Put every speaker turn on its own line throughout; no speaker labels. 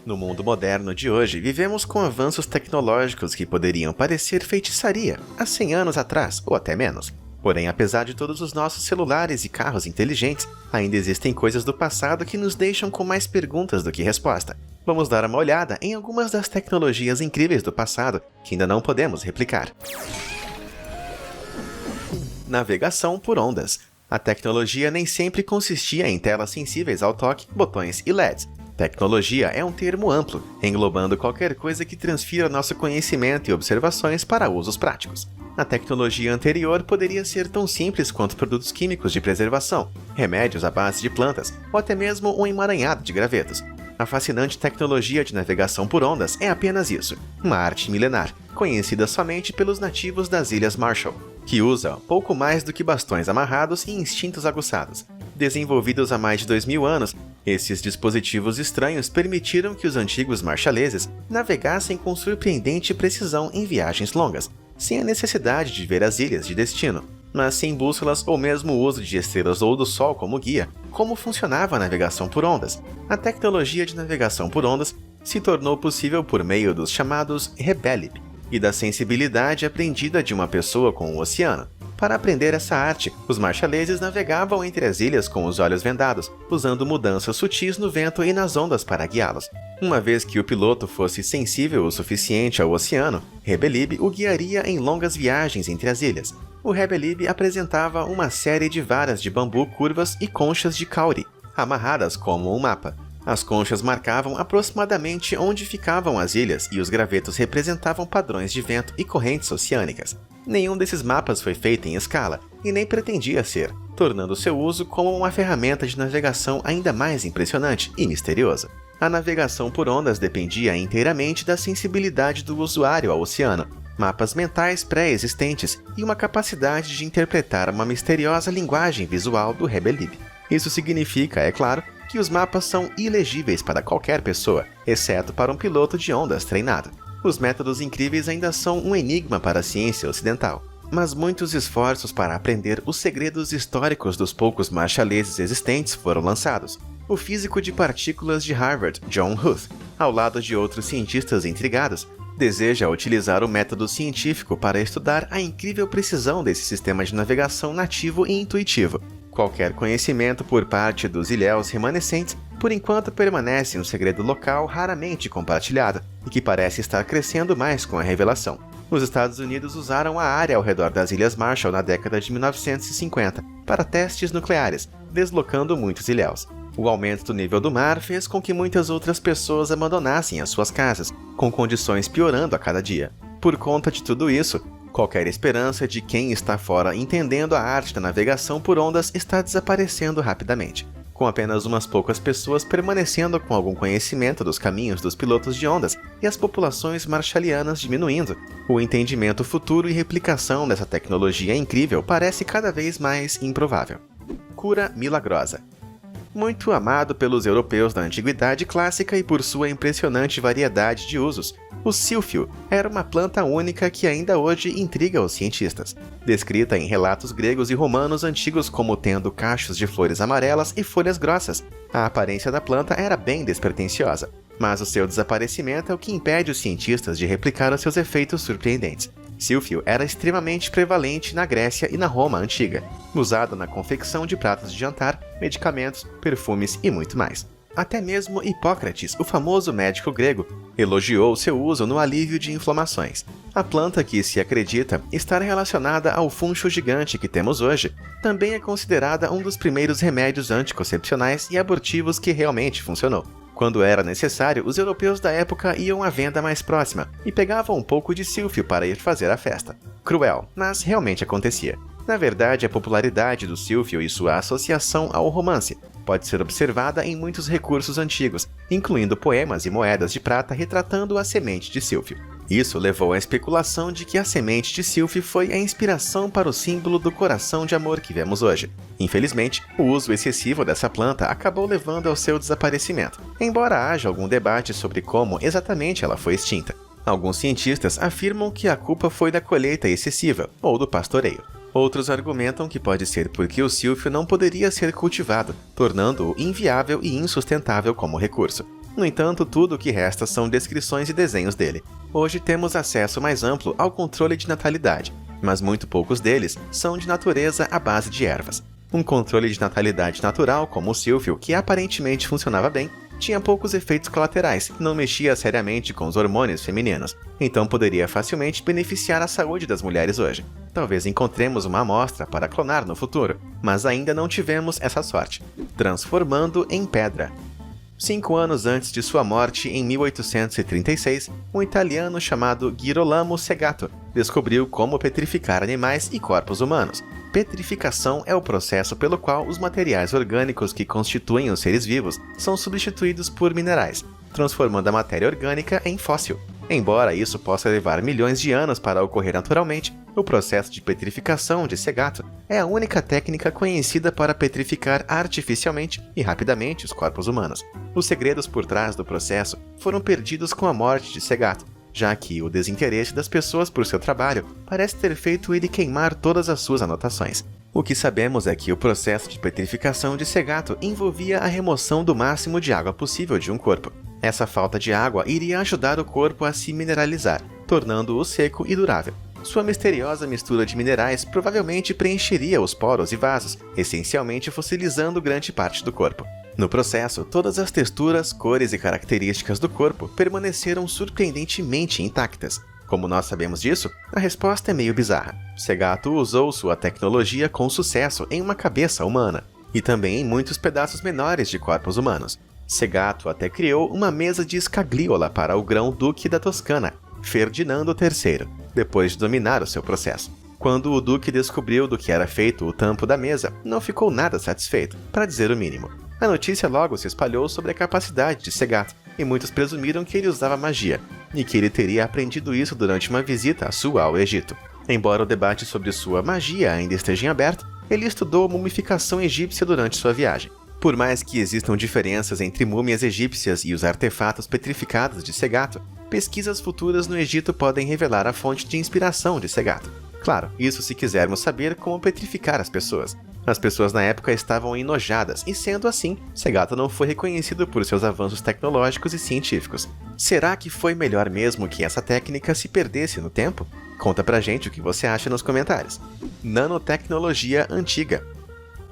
No mundo moderno de hoje, vivemos com avanços tecnológicos que poderiam parecer feitiçaria há 100 anos atrás, ou até menos. Porém, apesar de todos os nossos celulares e carros inteligentes, ainda existem coisas do passado que nos deixam com mais perguntas do que resposta. Vamos dar uma olhada em algumas das tecnologias incríveis do passado que ainda não podemos replicar. Navegação por ondas. A tecnologia nem sempre consistia em telas sensíveis ao toque, botões e LEDs. Tecnologia é um termo amplo, englobando qualquer coisa que transfira nosso conhecimento e observações para usos práticos. A tecnologia anterior poderia ser tão simples quanto produtos químicos de preservação, remédios à base de plantas, ou até mesmo um emaranhado de gravetos. A fascinante tecnologia de navegação por ondas é apenas isso, uma arte milenar, conhecida somente pelos nativos das Ilhas Marshall, que usa pouco mais do que bastões amarrados e instintos aguçados. Desenvolvidos há mais de 2000 anos, esses dispositivos estranhos permitiram que os antigos marshaleses navegassem com surpreendente precisão em viagens longas, sem a necessidade de ver as ilhas de destino, mas sem bússolas ou mesmo o uso de estrelas ou do sol como guia. Como funcionava a navegação por ondas? A tecnologia de navegação por ondas se tornou possível por meio dos chamados Rebelib e da sensibilidade aprendida de uma pessoa com o oceano. Para aprender essa arte, os marshaleses navegavam entre as ilhas com os olhos vendados, usando mudanças sutis no vento e nas ondas para guiá-los. Uma vez que o piloto fosse sensível o suficiente ao oceano, Rebelib o guiaria em longas viagens entre as ilhas. O Rebelib apresentava uma série de varas de bambu curvas e conchas de cauri, amarradas como um mapa. As conchas marcavam aproximadamente onde ficavam as ilhas e os gravetos representavam padrões de vento e correntes oceânicas. Nenhum desses mapas foi feito em escala, e nem pretendia ser, tornando seu uso como uma ferramenta de navegação ainda mais impressionante e misteriosa. A navegação por ondas dependia inteiramente da sensibilidade do usuário ao oceano, mapas mentais pré-existentes e uma capacidade de interpretar uma misteriosa linguagem visual do Rebelib. Isso significa, é claro, que os mapas são ilegíveis para qualquer pessoa, exceto para um piloto de ondas treinado. Os métodos incríveis ainda são um enigma para a ciência ocidental, mas muitos esforços para aprender os segredos históricos dos poucos marshaleses existentes foram lançados. O físico de partículas de Harvard, John Huth, ao lado de outros cientistas intrigados, deseja utilizar o método científico para estudar a incrível precisão desse sistema de navegação nativo e intuitivo. Qualquer conhecimento por parte dos ilhéus remanescentes, por enquanto, permanece um segredo local raramente compartilhado e que parece estar crescendo mais com a revelação. Os Estados Unidos usaram a área ao redor das Ilhas Marshall na década de 1950 para testes nucleares, deslocando muitos ilhéus. O aumento do nível do mar fez com que muitas outras pessoas abandonassem as suas casas, com condições piorando a cada dia. Por conta de tudo isso, qualquer esperança de quem está fora entendendo a arte da navegação por ondas está desaparecendo rapidamente, com apenas umas poucas pessoas permanecendo com algum conhecimento dos caminhos dos pilotos de ondas e as populações marshallianas diminuindo. O entendimento futuro e replicação dessa tecnologia incrível parece cada vez mais improvável. Cura milagrosa. Muito amado pelos europeus da Antiguidade Clássica e por sua impressionante variedade de usos, o sílfio era uma planta única que ainda hoje intriga os cientistas. Descrita em relatos gregos e romanos antigos como tendo cachos de flores amarelas e folhas grossas, a aparência da planta era bem despretensiosa, mas o seu desaparecimento é o que impede os cientistas de replicar os seus efeitos surpreendentes. Sílfio era extremamente prevalente na Grécia e na Roma antiga, usado na confecção de pratos de jantar, medicamentos, perfumes e muito mais. Até mesmo Hipócrates, o famoso médico grego, elogiou seu uso no alívio de inflamações. A planta que se acredita estar relacionada ao funcho gigante que temos hoje, também é considerada um dos primeiros remédios anticoncepcionais e abortivos que realmente funcionou. Quando era necessário, os europeus da época iam à venda mais próxima e pegavam um pouco de sílfio para ir fazer a festa. Cruel, mas realmente acontecia. Na verdade, a popularidade do sílfio e sua associação ao romance pode ser observada em muitos recursos antigos, incluindo poemas e moedas de prata retratando a semente de sílfio. Isso levou à especulação de que a semente de sílfio foi a inspiração para o símbolo do coração de amor que vemos hoje. Infelizmente, o uso excessivo dessa planta acabou levando ao seu desaparecimento, embora haja algum debate sobre como exatamente ela foi extinta. Alguns cientistas afirmam que a culpa foi da colheita excessiva ou do pastoreio. Outros argumentam que pode ser porque o sílfio não poderia ser cultivado, tornando-o inviável e insustentável como recurso. No entanto, tudo o que resta são descrições e desenhos dele. Hoje temos acesso mais amplo ao controle de natalidade, mas muito poucos deles são de natureza à base de ervas. Um controle de natalidade natural, como o Silphio, que aparentemente funcionava bem, tinha poucos efeitos colaterais e não mexia seriamente com os hormônios femininos, então poderia facilmente beneficiar a saúde das mulheres hoje. Talvez encontremos uma amostra para clonar no futuro, mas ainda não tivemos essa sorte. Transformando em pedra. 5 anos antes de sua morte, em 1836, um italiano chamado Girolamo Segato descobriu como petrificar animais e corpos humanos. Petrificação é o processo pelo qual os materiais orgânicos que constituem os seres vivos são substituídos por minerais, transformando a matéria orgânica em fóssil. Embora isso possa levar milhões de anos para ocorrer naturalmente, o processo de petrificação de Segato é a única técnica conhecida para petrificar artificialmente e rapidamente os corpos humanos. Os segredos por trás do processo foram perdidos com a morte de Segato, já que o desinteresse das pessoas por seu trabalho parece ter feito ele queimar todas as suas anotações. O que sabemos é que o processo de petrificação de Segato envolvia a remoção do máximo de água possível de um corpo. Essa falta de água iria ajudar o corpo a se mineralizar, tornando-o seco e durável. Sua misteriosa mistura de minerais provavelmente preencheria os poros e vasos, essencialmente fossilizando grande parte do corpo. No processo, todas as texturas, cores e características do corpo permaneceram surpreendentemente intactas. Como nós sabemos disso? A resposta é meio bizarra. Segato usou sua tecnologia com sucesso em uma cabeça humana, e também em muitos pedaços menores de corpos humanos. Segato até criou uma mesa de escagliola para o grão-duque da Toscana, Ferdinando III, depois de dominar o seu processo. Quando o duque descobriu do que era feito o tampo da mesa, não ficou nada satisfeito, para dizer o mínimo. A notícia logo se espalhou sobre a capacidade de Segato, e muitos presumiram que ele usava magia, e que ele teria aprendido isso durante uma visita sua ao Egito. Embora o debate sobre sua magia ainda esteja em aberto, ele estudou a mumificação egípcia durante sua viagem. Por mais que existam diferenças entre múmias egípcias e os artefatos petrificados de Segato, pesquisas futuras no Egito podem revelar a fonte de inspiração de Segato. Claro, isso se quisermos saber como petrificar as pessoas. As pessoas na época estavam enojadas e, sendo assim, Segato não foi reconhecido por seus avanços tecnológicos e científicos. Será que foi melhor mesmo que essa técnica se perdesse no tempo? Conta pra gente o que você acha nos comentários. Nanotecnologia antiga.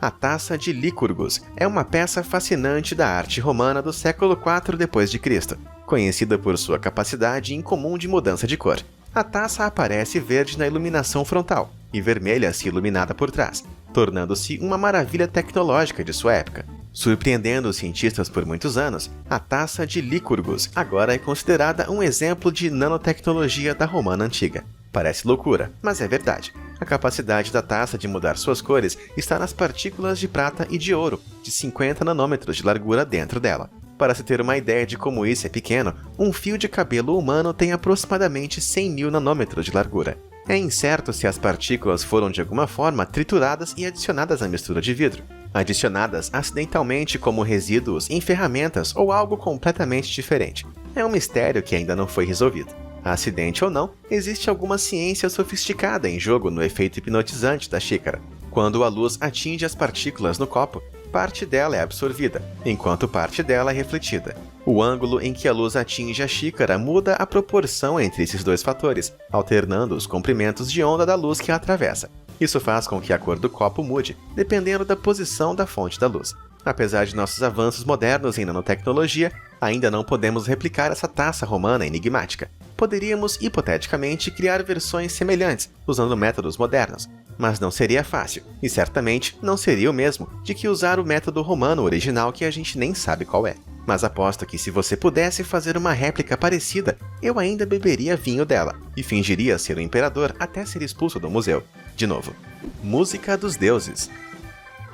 A Taça de Licurgus é uma peça fascinante da arte romana do século IV d.C., conhecida por sua capacidade incomum de mudança de cor. A taça aparece verde na iluminação frontal e vermelha se iluminada por trás, tornando-se uma maravilha tecnológica de sua época. Surpreendendo os cientistas por muitos anos, a Taça de Licurgus agora é considerada um exemplo de nanotecnologia da Romana antiga. Parece loucura, mas é verdade. A capacidade da taça de mudar suas cores está nas partículas de prata e de ouro, de 50 nanômetros de largura dentro dela. Para se ter uma ideia de como isso é pequeno, um fio de cabelo humano tem aproximadamente 100.000 nanômetros de largura. É incerto se as partículas foram de alguma forma trituradas e adicionadas à mistura de vidro, adicionadas acidentalmente como resíduos em ferramentas ou algo completamente diferente. É um mistério que ainda não foi resolvido. Acidente ou não, existe alguma ciência sofisticada em jogo no efeito hipnotizante da xícara. Quando a luz atinge as partículas no copo, parte dela é absorvida, enquanto parte dela é refletida. O ângulo em que a luz atinge a xícara muda a proporção entre esses dois fatores, alternando os comprimentos de onda da luz que a atravessa. Isso faz com que a cor do copo mude, dependendo da posição da fonte da luz. Apesar de nossos avanços modernos em nanotecnologia, ainda não podemos replicar essa taça romana enigmática. Poderíamos, hipoteticamente, criar versões semelhantes, usando métodos modernos, mas não seria fácil, e certamente não seria o mesmo de que usar o método romano original que a gente nem sabe qual é. Mas aposto que se você pudesse fazer uma réplica parecida, eu ainda beberia vinho dela, e fingiria ser o imperador até ser expulso do museu. De novo. Música dos deuses.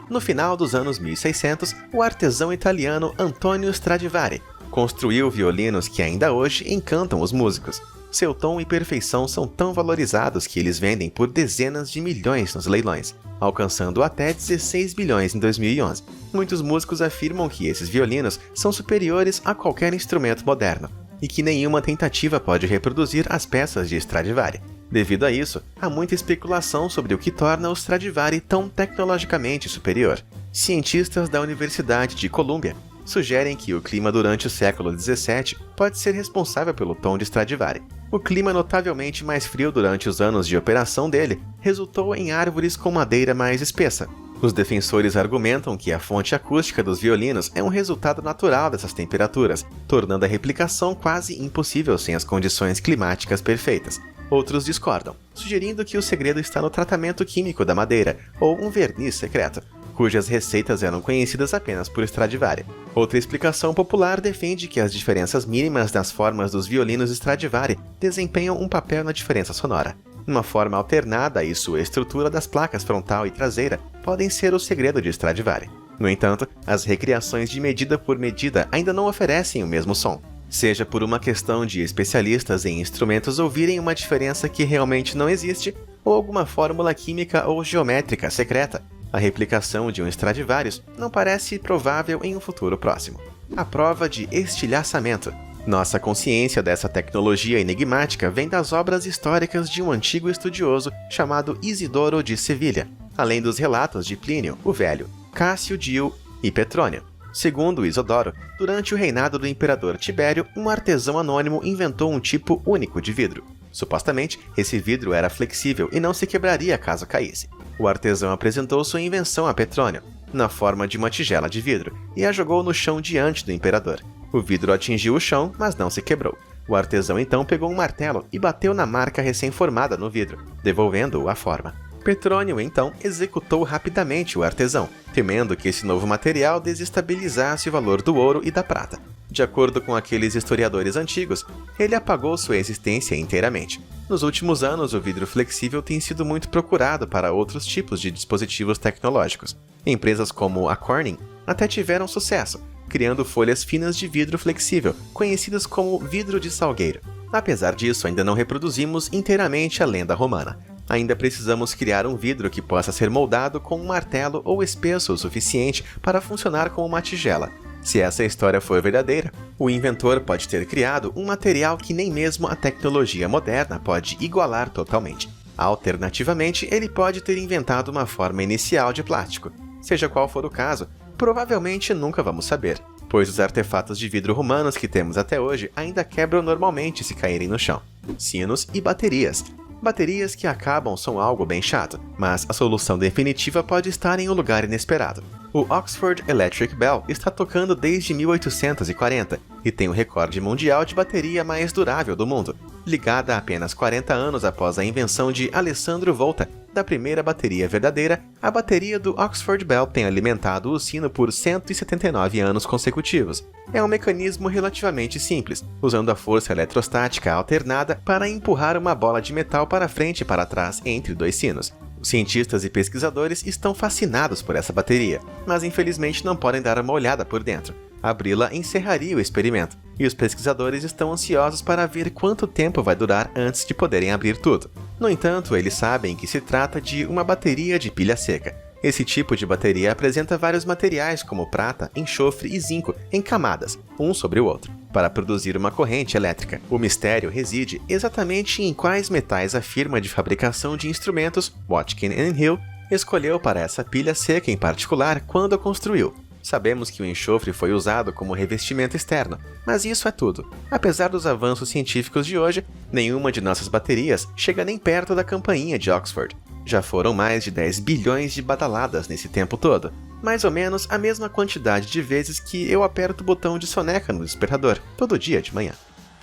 No final dos anos 1600, o artesão italiano Antonio Stradivari construiu violinos que ainda hoje encantam os músicos. Seu tom e perfeição são tão valorizados que eles vendem por dezenas de milhões nos leilões, alcançando até 16 bilhões em 2011. Muitos músicos afirmam que esses violinos são superiores a qualquer instrumento moderno, e que nenhuma tentativa pode reproduzir as peças de Stradivari. Devido a isso, há muita especulação sobre o que torna o Stradivari tão tecnologicamente superior. Cientistas da Universidade de Colômbia sugerem que o clima durante o século XVII pode ser responsável pelo tom de Stradivari. O clima notavelmente mais frio durante os anos de operação dele resultou em árvores com madeira mais espessa. Os defensores argumentam que a fonte acústica dos violinos é um resultado natural dessas temperaturas, tornando a replicação quase impossível sem as condições climáticas perfeitas. Outros discordam, sugerindo que o segredo está no tratamento químico da madeira, ou um verniz secreto, cujas receitas eram conhecidas apenas por Stradivari. Outra explicação popular defende que as diferenças mínimas nas formas dos violinos Stradivari desempenham um papel na diferença sonora. Uma forma alternada e sua estrutura das placas frontal e traseira podem ser o segredo de Stradivari. No entanto, as recriações de medida por medida ainda não oferecem o mesmo som. Seja por uma questão de especialistas em instrumentos ouvirem uma diferença que realmente não existe, ou alguma fórmula química ou geométrica secreta, a replicação de um Stradivarius não parece provável em um futuro próximo. A prova de estilhaçamento. Nossa consciência dessa tecnologia enigmática vem das obras históricas de um antigo estudioso chamado Isidoro de Sevilha, além dos relatos de Plínio, o Velho, Cássio Dio e Petrônio. Segundo Isodoro, durante o reinado do imperador Tibério, um artesão anônimo inventou um tipo único de vidro. Supostamente, esse vidro era flexível e não se quebraria caso caísse. O artesão apresentou sua invenção a Petrônio, na forma de uma tigela de vidro, e a jogou no chão diante do imperador. O vidro atingiu o chão, mas não se quebrou. O artesão então pegou um martelo e bateu na marca recém-formada no vidro, devolvendo-o à forma. Petrônio então executou rapidamente o artesão, temendo que esse novo material desestabilizasse o valor do ouro e da prata. De acordo com aqueles historiadores antigos, ele apagou sua existência inteiramente. Nos últimos anos, o vidro flexível tem sido muito procurado para outros tipos de dispositivos tecnológicos. Empresas como a Corning até tiveram sucesso, criando folhas finas de vidro flexível, conhecidas como vidro de salgueiro. Apesar disso, ainda não reproduzimos inteiramente a lenda romana. Ainda precisamos criar um vidro que possa ser moldado com um martelo ou espesso o suficiente para funcionar como uma tigela. Se essa história for verdadeira, o inventor pode ter criado um material que nem mesmo a tecnologia moderna pode igualar totalmente. Alternativamente, ele pode ter inventado uma forma inicial de plástico. Seja qual for o caso, provavelmente nunca vamos saber, pois os artefatos de vidro romanos que temos até hoje ainda quebram normalmente se caírem no chão. Sinos e baterias. Baterias que acabam são algo bem chato, mas a solução definitiva pode estar em um lugar inesperado. O Oxford Electric Bell está tocando desde 1840 e tem o recorde mundial de bateria mais durável do mundo, ligada apenas 40 anos após a invenção de Alessandro Volta da primeira bateria verdadeira. A bateria do Oxford Bell tem alimentado o sino por 179 anos consecutivos. É um mecanismo relativamente simples, usando a força eletrostática alternada para empurrar uma bola de metal para frente e para trás entre dois sinos. Os cientistas e pesquisadores estão fascinados por essa bateria, mas infelizmente não podem dar uma olhada por dentro. Abri-la encerraria o experimento, e os pesquisadores estão ansiosos para ver quanto tempo vai durar antes de poderem abrir tudo. No entanto, eles sabem que se trata de uma bateria de pilha seca. Esse tipo de bateria apresenta vários materiais como prata, enxofre e zinco em camadas, um sobre o outro, para produzir uma corrente elétrica. O mistério reside exatamente em quais metais a firma de fabricação de instrumentos, Watkin & Hill, escolheu para essa pilha seca em particular quando a construiu. Sabemos que o enxofre foi usado como revestimento externo, mas isso é tudo. Apesar dos avanços científicos de hoje, nenhuma de nossas baterias chega nem perto da campainha de Oxford. Já foram mais de 10 bilhões de badaladas nesse tempo todo, mais ou menos a mesma quantidade de vezes que eu aperto o botão de soneca no despertador, todo dia de manhã.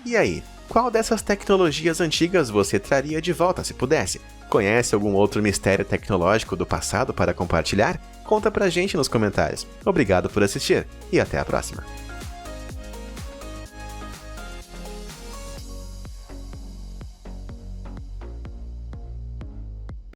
E aí, qual dessas tecnologias antigas você traria de volta se pudesse? Conhece algum outro mistério tecnológico do passado para compartilhar? Conta pra gente nos comentários. Obrigado por assistir e até a próxima.